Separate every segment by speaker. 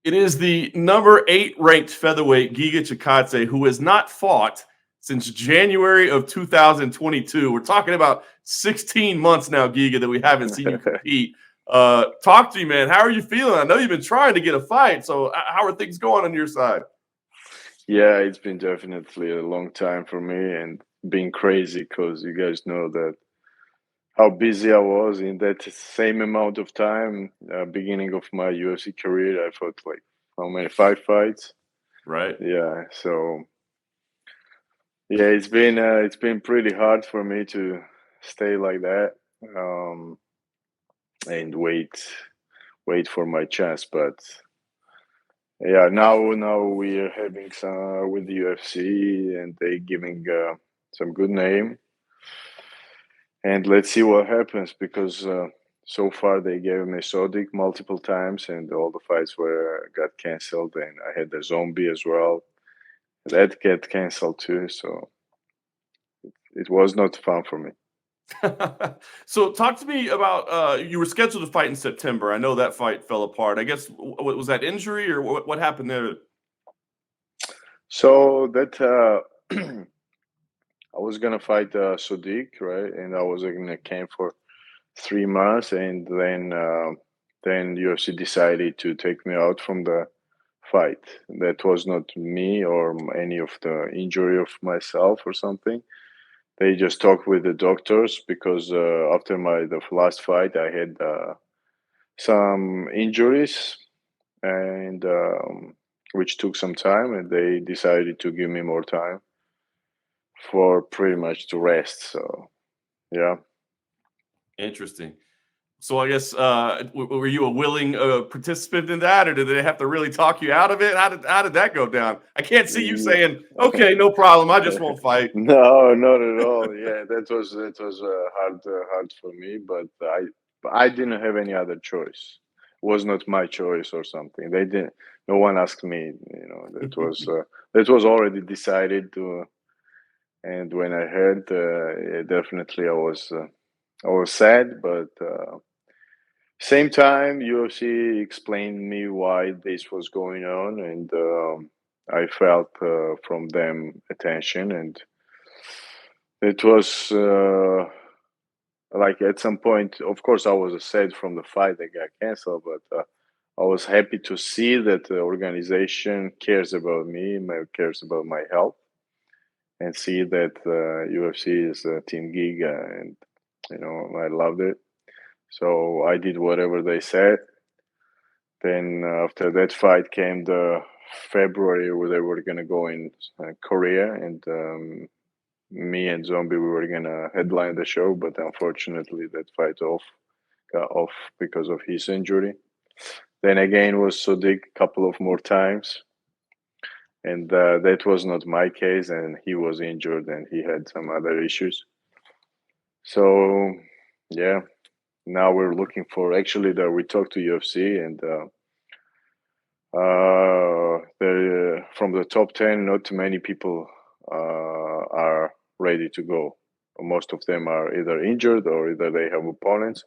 Speaker 1: It is the number 8 ranked featherweight Giga Chikadze, who has not fought since January of 2022. We're talking about 16 months now, Giga, that we haven't seen you compete. Talk to me, man. How are you feeling? I know you've been trying to get a fight, so how are things going on your side?
Speaker 2: Yeah, it's been definitely a long time for me and been crazy because you guys know that how busy I was in that same amount of time. Beginning of my UFC career, I fought like how many 5 fights?
Speaker 1: Right.
Speaker 2: Yeah, so yeah, it's been pretty hard for me to stay like that um, and wait for my chance, but yeah, now we are having some with the UFC, and they giving some good name, and let's see what happens because so far they gave me Sodic multiple times, and all the fights were got canceled, and I had the Zombie as well that get canceled too. So it was not fun for me.
Speaker 1: So talk to me about you were scheduled to fight in September. I know that fight fell apart. I guess was that injury or what happened there?
Speaker 2: So that I was gonna fight Sodiq, right, and I was in a camp for 3 months, and then UFC decided to take me out from the fight. That was not me or any of the injury of myself or something. They just talked with the doctors because after the last fight, I had some injuries, and which took some time, and they decided to give me more time for pretty much to rest. So yeah.
Speaker 1: Interesting. So I guess were you a willing participant in that, or did they have to really talk you out of it? How did that go down? I can't see you
Speaker 2: Yeah.
Speaker 1: saying, "Okay, no problem, I just won't fight."
Speaker 2: No, not at all. Yeah, that was hard for me, but I didn't have any other choice. It was not my choice or something. They didn't. No one asked me. That was already decided to. And when I heard, yeah, definitely I was sad, but same time, UFC explained me why this was going on, and I felt from them attention, and it was like at some point. Of course, I was sad from the fight that got canceled, but I was happy to see that the organization cares about me, cares about my health, and see that UFC is Team Giga, and I loved it. So I did whatever they said. Then after that fight came the February where they were gonna go in Korea, and me and Zombie we were gonna headline the show, but unfortunately that fight got off because of his injury. Then again was Sodiq a couple of more times, and that was not my case, and he was injured and he had some other issues. So yeah, now we're looking for actually that we talked to UFC, and from the top 10, not too many people are ready to go. Most of them are either injured or either they have opponents.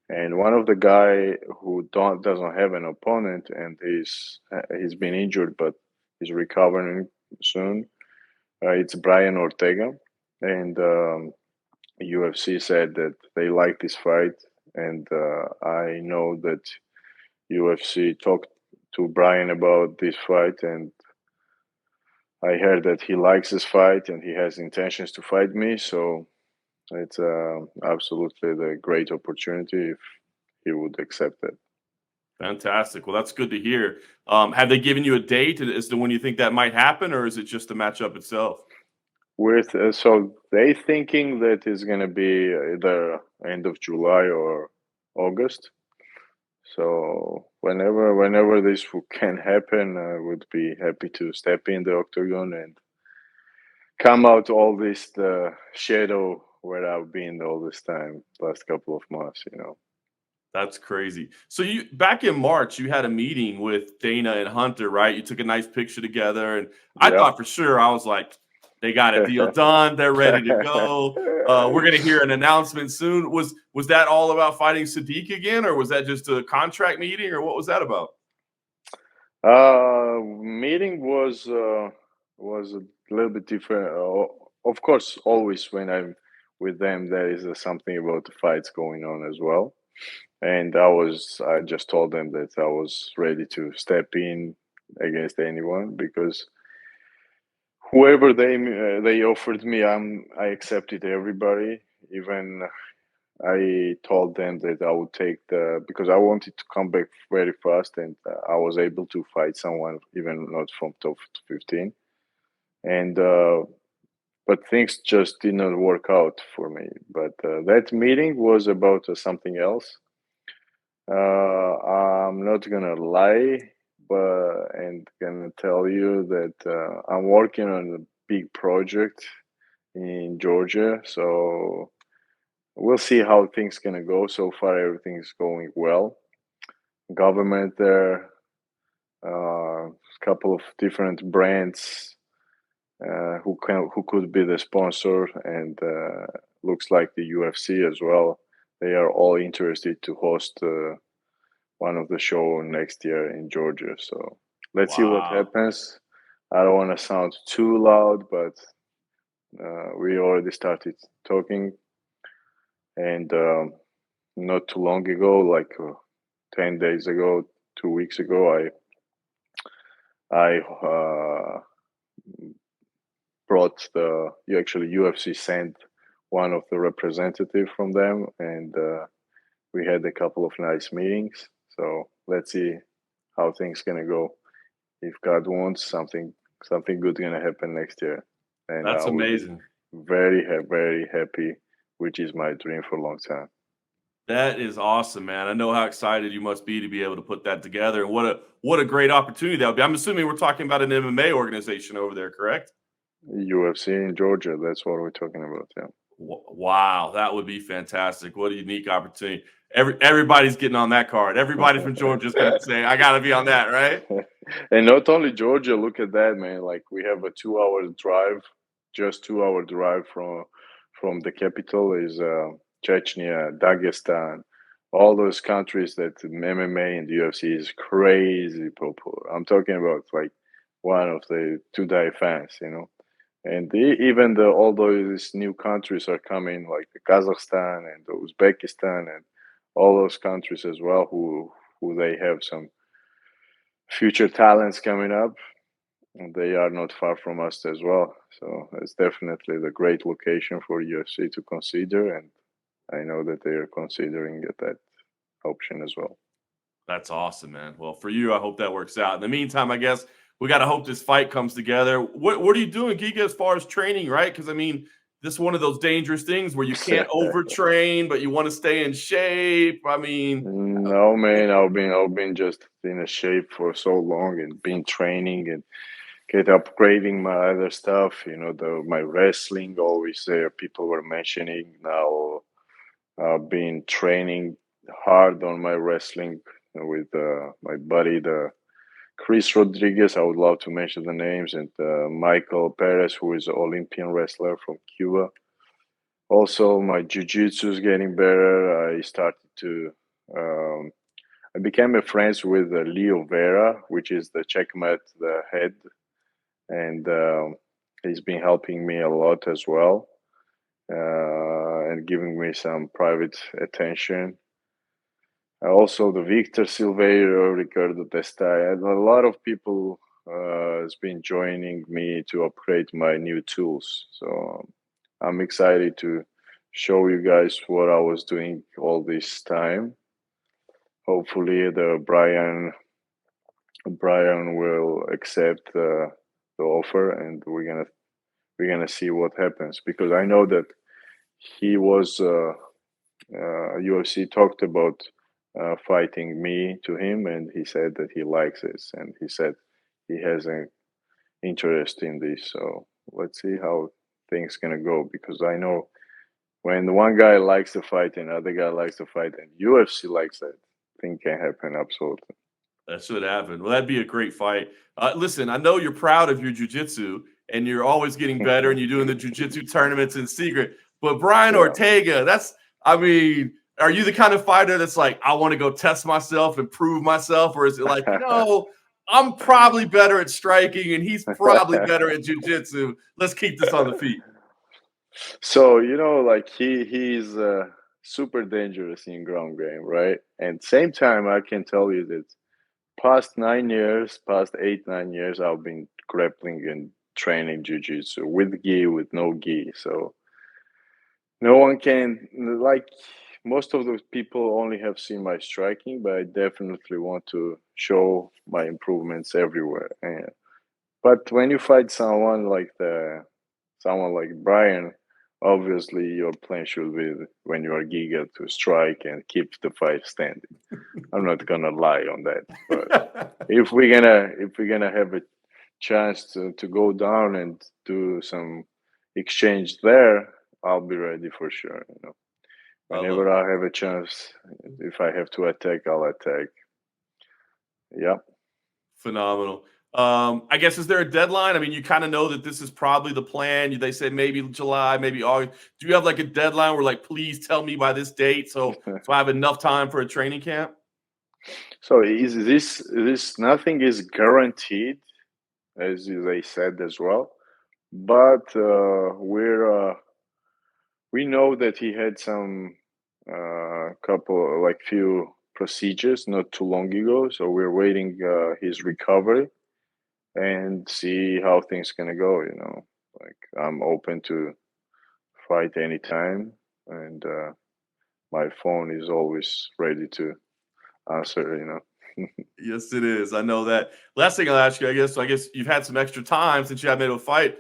Speaker 2: And one of the guy who doesn't have an opponent and he's been injured but he's recovering soon. It's Brian Ortega, and UFC said that they like this fight, and I know that UFC talked to Brian about this fight, and I heard that he likes this fight and he has intentions to fight me. So it's absolutely the great opportunity if he would accept it.
Speaker 1: Fantastic. Well, that's good to hear. Have they given you a date as to when you think that might happen, or is it just the matchup itself?
Speaker 2: With so they thinking that it's gonna be either end of July or August. So whenever this can happen, I would be happy to step in the octagon and come out all this the shadow where I've been all this time, last couple of months.
Speaker 1: That's crazy. So you back in March, you had a meeting with Dana and Hunter, right? You took a nice picture together, and I
Speaker 2: Yeah.
Speaker 1: thought for sure I was like, they got a deal done. They're ready to go. We're gonna hear an announcement soon. Was that all about fighting Sadiq again, or was that just a contract meeting, or what was that about?
Speaker 2: Meeting was a little bit different. Of course, always when I'm with them, there is something about the fights going on as well. And I just told them that I was ready to step in against anyone because whoever they offered me, I accepted everybody. Even I told them that I would take because I wanted to come back very fast, and I was able to fight someone even not from top 15. And but things just did not work out for me. But that meeting was about something else. I'm not gonna lie, but and gonna tell you that I'm working on a big project in Georgia, so we'll see how things gonna go. So far, everything's going well. Government there, a couple of different brands who could be the sponsor, and looks like the UFC as well. They are all interested to host one of the show next year in Georgia. So let's see what
Speaker 1: Wow.
Speaker 2: happens. I don't want to sound too loud, but we already started talking, and not too long ago, like 10 days ago, 2 weeks ago, I brought the actually UFC sent one of the representative from them, and we had a couple of nice meetings. So let's see how things gonna go. If God wants, something good gonna happen next year, and I
Speaker 1: That's
Speaker 2: will be
Speaker 1: amazing.
Speaker 2: very happy, which is my dream for a long time.
Speaker 1: That is awesome, man. I know how excited you must be to be able to put that together, and what a great opportunity that would be. I'm assuming we're talking about an MMA organization over there, correct?
Speaker 2: UFC in Georgia, that's what we're talking about. Yeah.
Speaker 1: Wow, that would be fantastic. What a unique opportunity. Everybody's getting on that card. Everybody from Georgia is going to say, "I got to be on that," right?
Speaker 2: And not only Georgia, look at that, man. Like we have a 2 hour drive, just 2 hour drive from the capital is Chechnya, Dagestan, all those countries that MMA and the UFC is crazy popular. I'm talking about like one of the to die fans. And even all those new countries are coming, like the Kazakhstan and the Uzbekistan and all those countries as well, who they have some future talents coming up, and they are not far from us as well. So it's definitely the great location for UFC to consider, and I know that they are considering that option as well.
Speaker 1: That's awesome, man. Well, for you, I hope that works out. In the meantime, I guess we got to hope this fight comes together. What are you doing, Giga, as far as training, right? Because I mean, this is one of those dangerous things where you can't overtrain, but you want to stay in shape. I mean,
Speaker 2: No, man, I've been just in a shape for so long and been training and get upgrading my other stuff. My wrestling always there. People were mentioning now. I've been training hard on my wrestling with my buddy, the Chris Rodriguez. I would love to mention the names, and Michael Perez, who is an Olympian wrestler from Cuba. Also, my jiu-jitsu is getting better. Um, I became a friends with Leo Vera, which is the checkmate, the head, and he's been helping me a lot as well, and giving me some private attention. Also, the Victor Silveiro, Ricardo Testa, and a lot of people has been joining me to upgrade my new tools. So I'm excited to show you guys what I was doing all this time. Hopefully, the Brian will accept the offer, and we're gonna see what happens, because I know that he was UFC talked about fighting me to him, and he said that he likes this, and he said he has an interest in this. So let's see how things gonna go, because I know when one guy likes to fight and other guy likes to fight, and UFC likes that, thing can happen absolutely.
Speaker 1: that should happen. Well, that'd be a great fight. Listen, I know you're proud of your jujitsu and you're always getting better and you're doing the jujitsu tournaments in secret. But Brian
Speaker 2: Yeah.
Speaker 1: Ortega, I mean, are you the kind of fighter that's like, I want to go test myself and prove myself? Or is it like, I'm probably better at striking, and he's probably better at jiu-jitsu. Let's keep this on the feet.
Speaker 2: So like he's super dangerous in ground game, right? And same time, I can tell you that past 8 9 years, I've been grappling and training jiu-jitsu with gi, with no gi. So no one can, like, most of those people only have seen my striking, but I definitely want to show my improvements everywhere. And but when you fight someone like Brian, obviously your plan should be when you are Giga to strike and keep the fight standing. I'm not gonna lie on that. But if we're gonna have a chance to go down and do some exchange there, I'll be ready for sure.
Speaker 1: I love
Speaker 2: Whenever I have a chance, if I have to attack, I'll attack. Yeah.
Speaker 1: phenomenal. I guess, is there a deadline? I mean, you kind of know that this is probably the plan. They said maybe July, maybe August. Do you have like a deadline where, like, please tell me by this date so I have enough time for a training camp?
Speaker 2: So is this nothing is guaranteed, as they said as well, but we know that he had some couple like few procedures not too long ago, so we're waiting his recovery and see how things gonna go. Like, I'm open to fight anytime, and my phone is always ready to answer.
Speaker 1: Yes, it is. I know that. Last thing I'll ask you, I guess. So I guess you've had some extra time since you haven't been able to fight.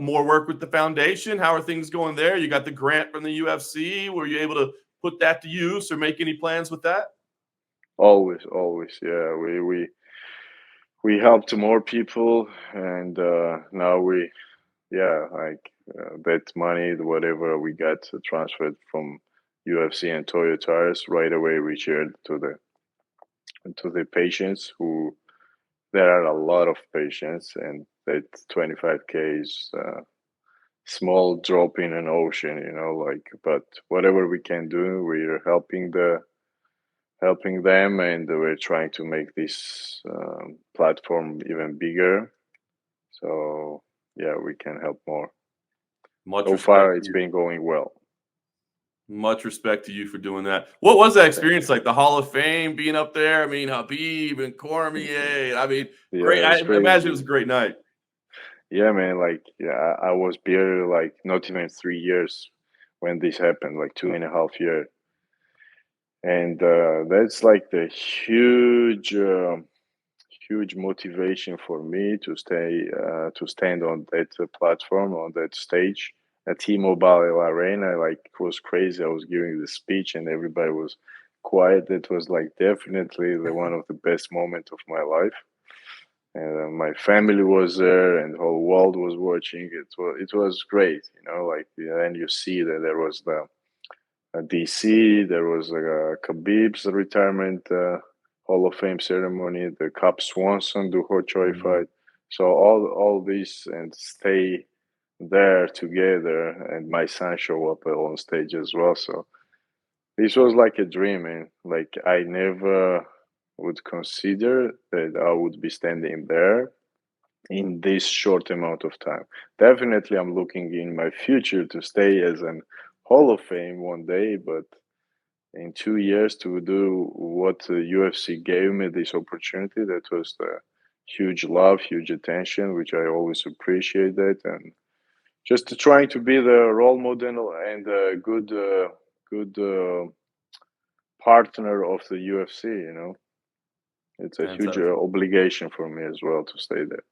Speaker 1: More work with the foundation. How are things going there? You got the grant from the UFC. Were you able to put that to use or make any plans with that?
Speaker 2: Always, yeah. We helped more people, and now yeah, like that money, whatever we got transferred from UFC and Toyo Tires, right away we shared to the patients. Who There are a lot of patients, and that 25K is small drop in an ocean, like. But whatever we can do, we're helping them, and we're trying to make this platform even bigger. So yeah, we can help more.
Speaker 1: Much
Speaker 2: So
Speaker 1: respect
Speaker 2: far,
Speaker 1: to
Speaker 2: it's
Speaker 1: you.
Speaker 2: been going well.
Speaker 1: Much respect to you for doing that. What was that experience like? The Hall of Fame, being up there. I mean, Habib and Cormier. I mean, great.
Speaker 2: Yeah,
Speaker 1: I
Speaker 2: it's
Speaker 1: imagine it
Speaker 2: crazy.
Speaker 1: was a great night.
Speaker 2: Yeah, man. Like, yeah, I was barely like not even 3 years when this happened, like 2.5 years, and that's like the huge motivation for me to stand on that platform, on that stage at T-Mobile Arena. Like, it was crazy. I was giving the speech and everybody was quiet. That was like definitely the one of the best moments of my life. And my family was there, and the whole world was watching. It was great. Like, and you see that there was the DC. There was Khabib's retirement Hall of Fame ceremony, the Cup Swanson, the Ho Choi
Speaker 1: Mhm.
Speaker 2: fight. So all this, and stay there together, and my son show up on stage as well. So this was like a dream, man. Like, I never would consider that I would be standing there in this short amount of time. Definitely, I'm looking in my future to stay as an Hall of Fame one day, but in 2 years to do what the UFC gave me this opportunity, that was the huge love, huge attention, which I always appreciate that, and just to trying to be the role model and a good partner of the UFC. It's a huge
Speaker 1: Fantastic.
Speaker 2: obligation for me as well to stay there.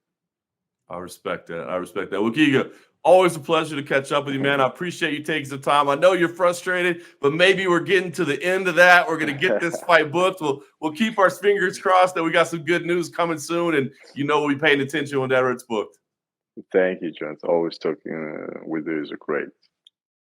Speaker 1: I respect that. I respect that. Well, Giga, always a pleasure to catch up with you, man. I appreciate you taking some time. I know you're frustrated, but maybe we're getting to the end of that. We're going to get this fight booked. We'll keep our fingers crossed that we got some good news coming soon, and we'll be paying attention whenever it's booked.
Speaker 2: Thank you, John. Always talking with you is great.